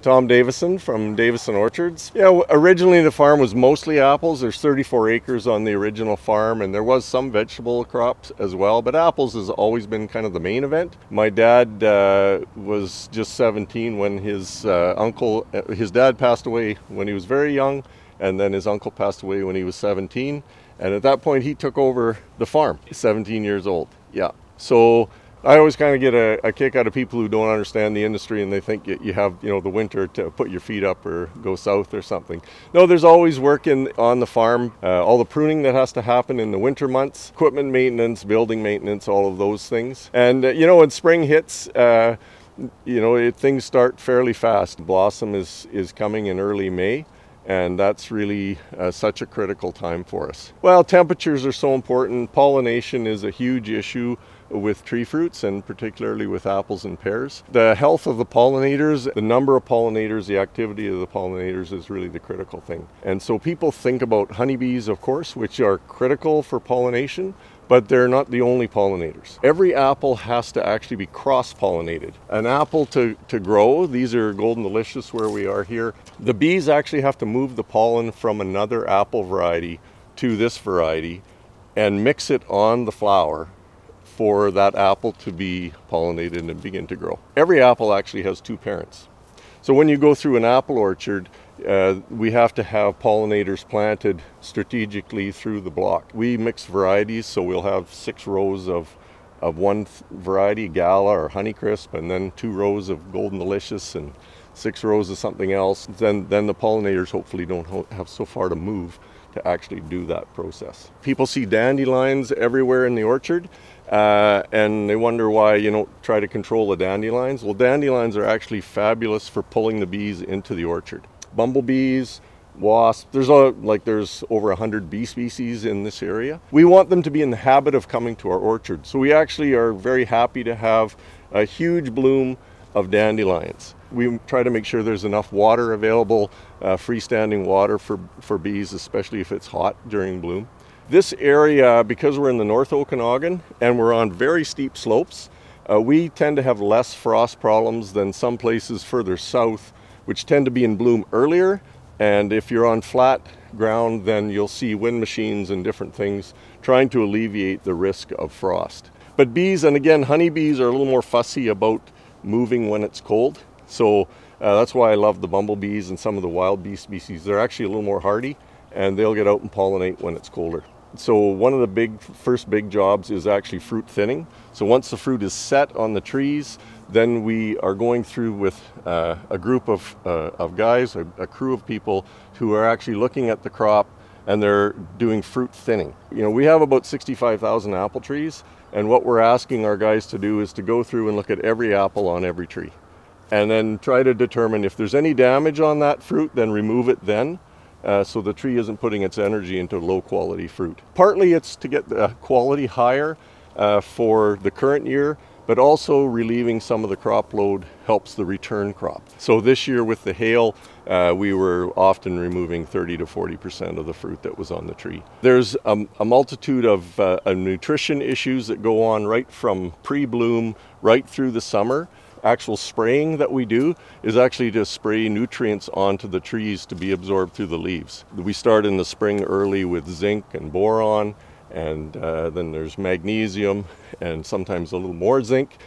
Tom Davison from Davison Orchards. Yeah, originally the farm was mostly apples. There's 34 acres on the original farm, and there was some vegetable crops as well, but apples has always been kind of the main event. My dad was just 17 when his dad passed away when he was very young, and then his uncle passed away when he was 17, and at that point he took over the farm, 17 years old. Yeah, so I always kind of get a kick out of people who don't understand the industry and they think you have, the winter to put your feet up or go south or something. No, there's always work on the farm, all the pruning that has to happen in the winter months, equipment maintenance, building maintenance, all of those things. And, when spring hits, things start fairly fast. Blossom is coming in early May. And that's really such a critical time for us. Well, temperatures are so important. Pollination is a huge issue with tree fruits, and particularly with apples and pears. The health of the pollinators, the number of pollinators, the activity of the pollinators is really the critical thing. And so people think about honeybees, of course, which are critical for pollination, but they're not the only pollinators. Every apple has to actually be cross-pollinated. An apple to grow, these are Golden Delicious where we are here, the bees actually have to move the pollen from another apple variety to this variety and mix it on the flower for that apple to be pollinated and begin to grow. Every apple actually has two parents. So when you go through an apple orchard, we have to have pollinators planted strategically through the block. We mix varieties, so we'll have 6 rows of one variety, Gala or Honeycrisp, and then 2 rows of Golden Delicious and 6 rows of something else. Then the pollinators hopefully don't have so far to move to actually do that process. People see dandelions everywhere in the orchard, and they wonder why you don't try to control the dandelions. Well, dandelions are actually fabulous for pulling the bees into the orchard. Bumblebees, wasps, there's over 100 bee species in this area. We want them to be in the habit of coming to our orchard. So we actually are very happy to have a huge bloom of dandelions. We try to make sure there's enough water available, freestanding water for bees, especially if it's hot during bloom. This area, because we're in the North Okanagan and we're on very steep slopes, we tend to have less frost problems than some places further south, which tend to be in bloom earlier. And if you're on flat ground, then you'll see wind machines and different things trying to alleviate the risk of frost. But bees, and again, honeybees are a little more fussy about moving when it's cold. So that's why I love the bumblebees and some of the wild bee species. They're actually a little more hardy, and they'll get out and pollinate when it's colder. So one of the first big jobs is actually fruit thinning. So once the fruit is set on the trees, then we are going through with a group of guys, a crew of people who are actually looking at the crop, and they're doing fruit thinning. We have about 65,000 apple trees, and what we're asking our guys to do is to go through and look at every apple on every tree, and then try to determine if there's any damage on that fruit, then remove it then. So the tree isn't putting its energy into low quality fruit. Partly it's to get the quality higher for the current year, but also relieving some of the crop load helps the return crop. So this year with the hail, we were often removing 30 to 40% of the fruit that was on the tree. There's a multitude of nutrition issues that go on right from pre-bloom right through the summer. Actual spraying that we do is actually to spray nutrients onto the trees to be absorbed through the leaves. We start in the spring early with zinc and boron, and then there's magnesium and sometimes a little more zinc.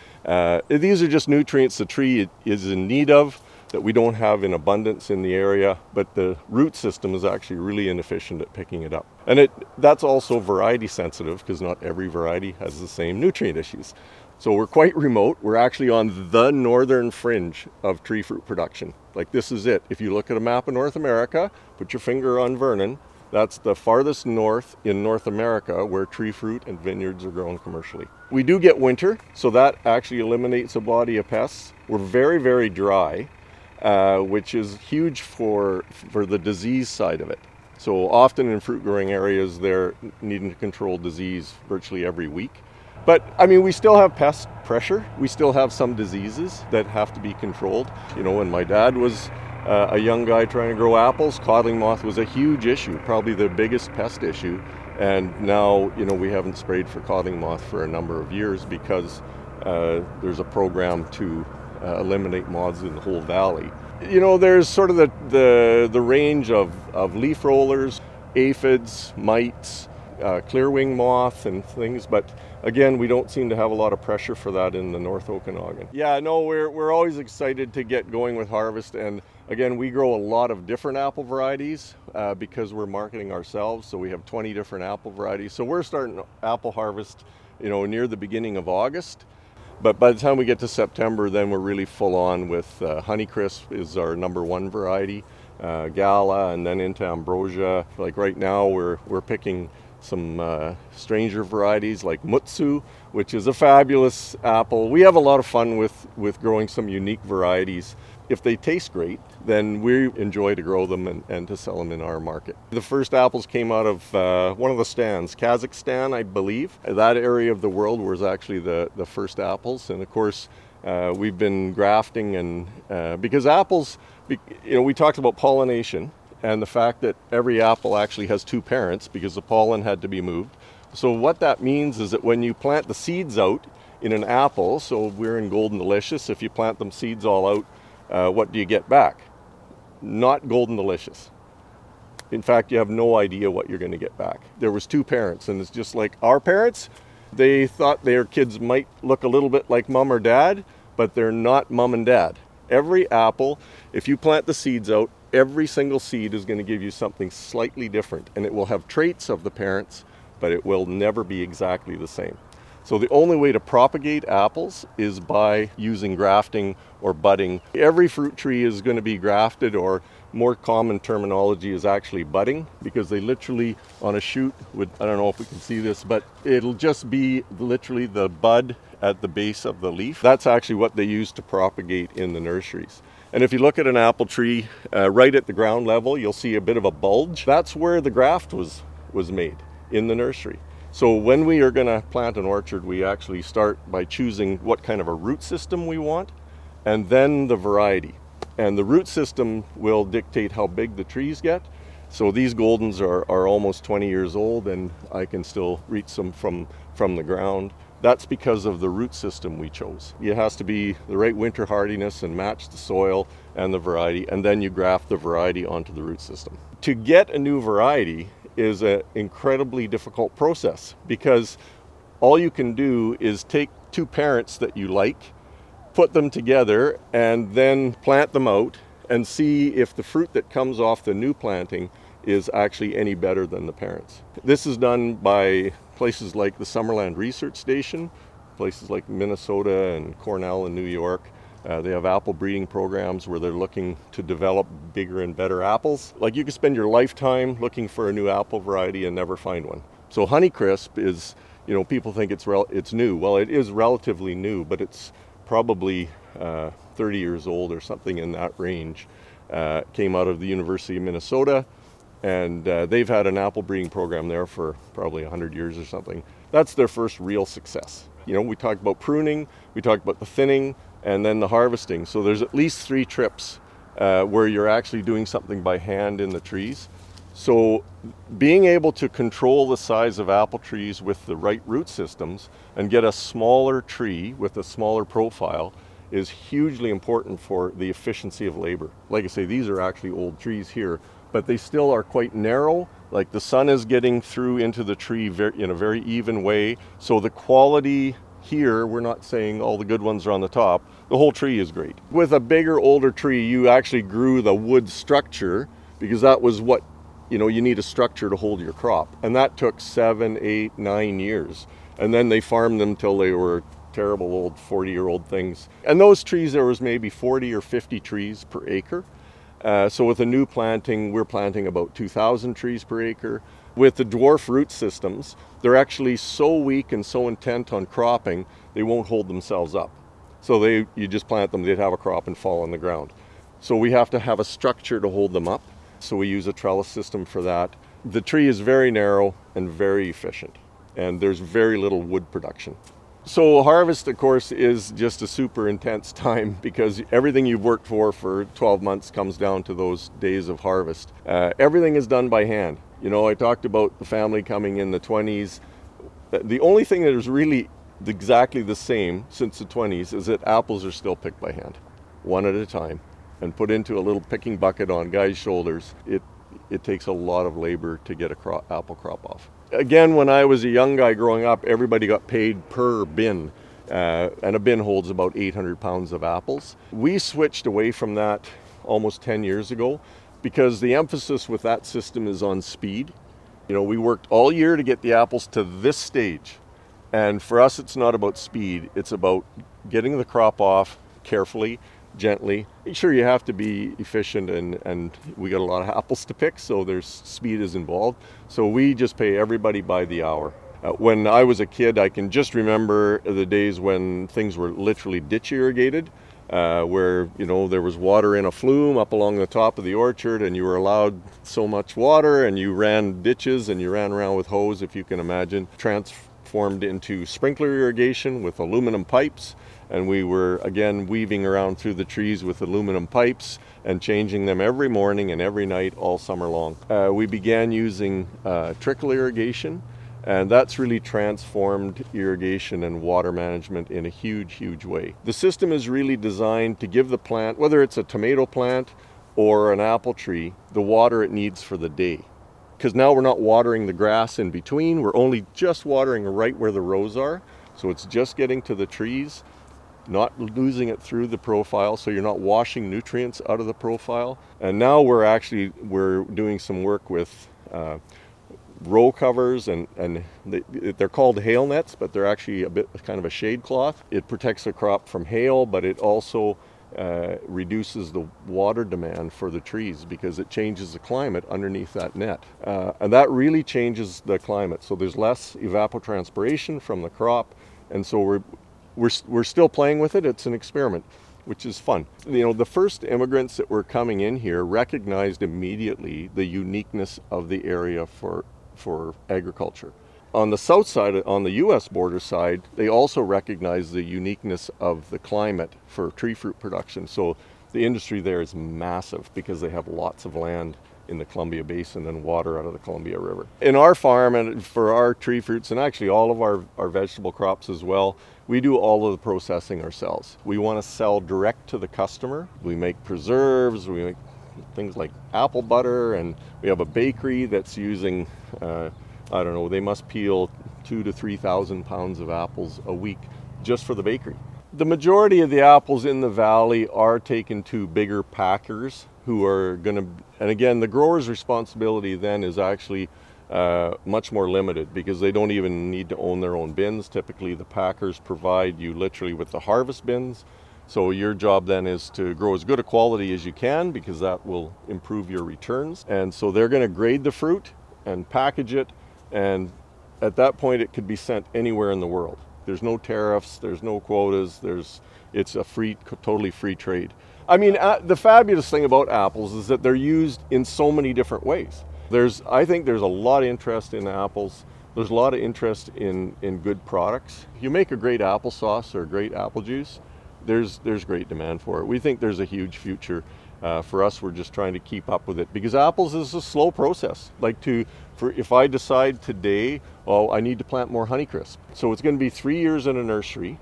These are just nutrients the tree is in need of that we don't have in abundance in the area, but the root system is actually really inefficient at picking it up. And that's also variety sensitive, because not every variety has the same nutrient issues. So we're quite remote. We're actually on the northern fringe of tree fruit production. Like, this is it. If you look at a map of North America, put your finger on Vernon, that's the farthest north in North America where tree fruit and vineyards are grown commercially. We do get winter, so that actually eliminates a body of pests. We're very, very dry, which is huge for the disease side of it. So often in fruit growing areas, they're needing to control disease virtually every week. But I mean, we still have pest pressure. We still have some diseases that have to be controlled. When my dad was a young guy trying to grow apples, codling moth was a huge issue, probably the biggest pest issue. And now, we haven't sprayed for codling moth for a number of years because there's a program to eliminate moths in the whole valley. You know, there's sort of the range of leaf rollers, aphids, mites, clearwing moth and things, but again, we don't seem to have a lot of pressure for that in the North Okanagan. Yeah, no, we're always excited to get going with harvest, and again, we grow a lot of different apple varieties because we're marketing ourselves, so we have 20 different apple varieties. So we're starting apple harvest, you know, near the beginning of August. But by the time we get to September, then we're really full on with Honeycrisp is our #1 variety, Gala, and then into Ambrosia. Like right now, we're picking some stranger varieties like Mutsu, which is a fabulous apple. We have a lot of fun with growing some unique varieties. If they taste great, then we enjoy to grow them and to sell them in our market. The first apples came out of one of the stands, Kazakhstan, I believe. That area of the world was actually the first apples. And of course, we've been grafting and because apples, you know, we talked about pollination and the fact that every apple actually has 2 parents because the pollen had to be moved. So what that means is that when you plant the seeds out in an apple, so we're in Golden Delicious, if you plant them seeds all out, what do you get back? Not Golden Delicious. In fact, you have no idea what you're going to get back. There was 2 parents, and it's just like our parents, they thought their kids might look a little bit like mom or dad, but they're not mom and dad. Every apple, if you plant the seeds out, every single seed is going to give you something slightly different, and it will have traits of the parents, but it will never be exactly the same. So the only way to propagate apples is by using grafting or budding. Every fruit tree is going to be grafted, or more common terminology is actually budding, because they literally on a shoot would, I don't know if we can see this, but it'll just be literally the bud at the base of the leaf. That's actually what they use to propagate in the nurseries. And if you look at an apple tree right at the ground level, you'll see a bit of a bulge. That's where the graft was made, in the nursery. So when we are going to plant an orchard, we actually start by choosing what kind of a root system we want, and then the variety. And the root system will dictate how big the trees get. So these Goldens are almost 20 years old, and I can still reach them from the ground. That's because of the root system we chose. It has to be the right winter hardiness and match the soil and the variety, and then you graft the variety onto the root system. To get a new variety is an incredibly difficult process, because all you can do is take 2 parents that you like, put them together, and then plant them out and see if the fruit that comes off the new planting is actually any better than the parents. This is done by places like the Summerland Research Station, places like Minnesota and Cornell in New York. They have apple breeding programs where they're looking to develop bigger and better apples. Like, you could spend your lifetime looking for a new apple variety and never find one. So Honeycrisp is, you know, people think it's new. Well, it is relatively new, but it's probably 30 years old or something in that range. Came out of the University of Minnesota, and they've had an apple breeding program there for probably 100 years or something. That's their first real success. You know, we talked about pruning, we talked about the thinning, and then the harvesting. So there's at least 3 trips where you're actually doing something by hand in the trees. So being able to control the size of apple trees with the right root systems and get a smaller tree with a smaller profile is hugely important for the efficiency of labor. Like I say, these are actually old trees here, but they still are quite narrow. Like, the sun is getting through into the tree in a very even way. So the quality here, we're not saying all the good ones are on the top. The whole tree is great. With a bigger, older tree, you actually grew the wood structure, because that was what, you know, you need a structure to hold your crop. And that took 7, 8, 9 years. And then they farmed them till they were terrible old 40-year-old things. And those trees, there was maybe 40 or 50 trees per acre. So with a new planting, we're planting about 2,000 trees per acre. With the dwarf root systems, they're actually so weak and so intent on cropping, they won't hold themselves up. So you just plant them, they'd have a crop and fall on the ground. So we have to have a structure to hold them up. So we use a trellis system for that. The tree is very narrow and very efficient, and there's very little wood production. So harvest, of course, is just a super intense time, because everything you've worked for 12 months comes down to those days of harvest. Everything is done by hand. You know, I talked about the family coming in the 20s. The only thing that is really exactly the same since the 20s is that apples are still picked by hand, one at a time, and put into a little picking bucket on guys' shoulders. It takes a lot of labor to get a apple crop off. Again, when I was a young guy growing up, everybody got paid per bin, and a bin holds about 800 pounds of apples. We switched away from that almost 10 years ago because the emphasis with that system is on speed. You know, we worked all year to get the apples to this stage. And for us, it's not about speed. It's about getting the crop off carefully, gently. Sure, you have to be efficient, and we got a lot of apples to pick, so there's speed is involved. So we just pay everybody by the hour. When I was a kid, I can just remember the days when things were literally ditch irrigated, where, you know, there was water in a flume up along the top of the orchard, and you were allowed so much water, and you ran ditches and you ran around with hose, if you can imagine. Transformed into sprinkler irrigation with aluminum pipes, and we were again weaving around through the trees with aluminum pipes and changing them every morning and every night all summer long. We began using trickle irrigation, and that's really transformed irrigation and water management in a huge way. The system is really designed to give the plant, whether it's a tomato plant or an apple tree, the water it needs for the day. Because now we're not watering the grass in between, we're only just watering right where the rows are. So it's just getting to the trees, not losing it through the profile, so you're not washing nutrients out of the profile. And now we're doing some work with row covers, and they're called hail nets, but they're actually a bit kind of a shade cloth. It protects the crop from hail, but it also reduces the water demand for the trees because it changes the climate underneath that net. And that really changes the climate. So there's less evapotranspiration from the crop, and so we're still playing with it. It's an experiment, which is fun. You know, the first immigrants that were coming in here recognized immediately the uniqueness of the area for agriculture. On the south side, on the US border side, they also recognize the uniqueness of the climate for tree fruit production. So the industry there is massive because they have lots of land in the Columbia Basin and water out of the Columbia River. In our farm, and for our tree fruits, and actually all of our vegetable crops as well, we do all of the processing ourselves. We want to sell direct to the customer. We make preserves, we make things like apple butter, and we have a bakery that's using, I don't know, they must peel 2,000 to 3,000 pounds of apples a week just for the bakery. The majority of the apples in the valley are taken to bigger packers who are going to, and again, the grower's responsibility then is actually much more limited because they don't even need to own their own bins. Typically, the packers provide you literally with the harvest bins. So your job then is to grow as good a quality as you can because that will improve your returns. And so they're going to grade the fruit and package it, and at that point it could be sent anywhere in the world. There's no tariffs, there's no quotas, it's a totally free trade. I mean, the fabulous thing about apples is that they're used in so many different ways. I think there's a lot of interest in apples. There's a lot of interest in good products. If you make a great applesauce or a great apple juice, there's great demand for it. We think there's a huge future. For us, we're just trying to keep up with it because apples is a slow process. If I decide today, oh, I need to plant more Honeycrisp. So it's going to be 3 years in a nursery,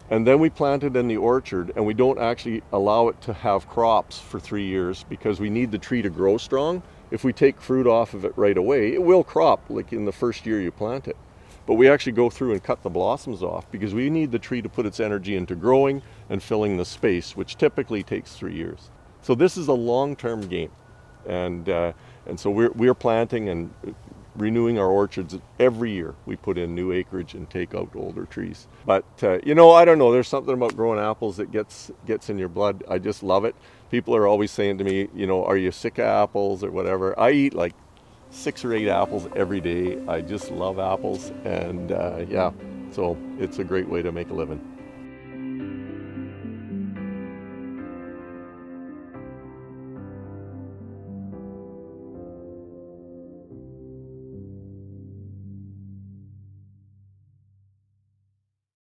and then we plant it in the orchard, and we don't actually allow it to have crops for 3 years because we need the tree to grow strong. If we take fruit off of it right away, it will crop like in the first year you plant it. But we actually go through and cut the blossoms off because we need the tree to put its energy into growing and filling the space, which typically takes 3 years. So this is a long-term game, and so we're planting and renewing our orchards every year. We put in new acreage and take out older trees. But you know, I don't know. There's something about growing apples that gets in your blood. I just love it. People are always saying to me, you know, are you sick of apples or whatever? I eat like 6 or 8 apples every day. I just love apples, and yeah, so it's a great way to make a living.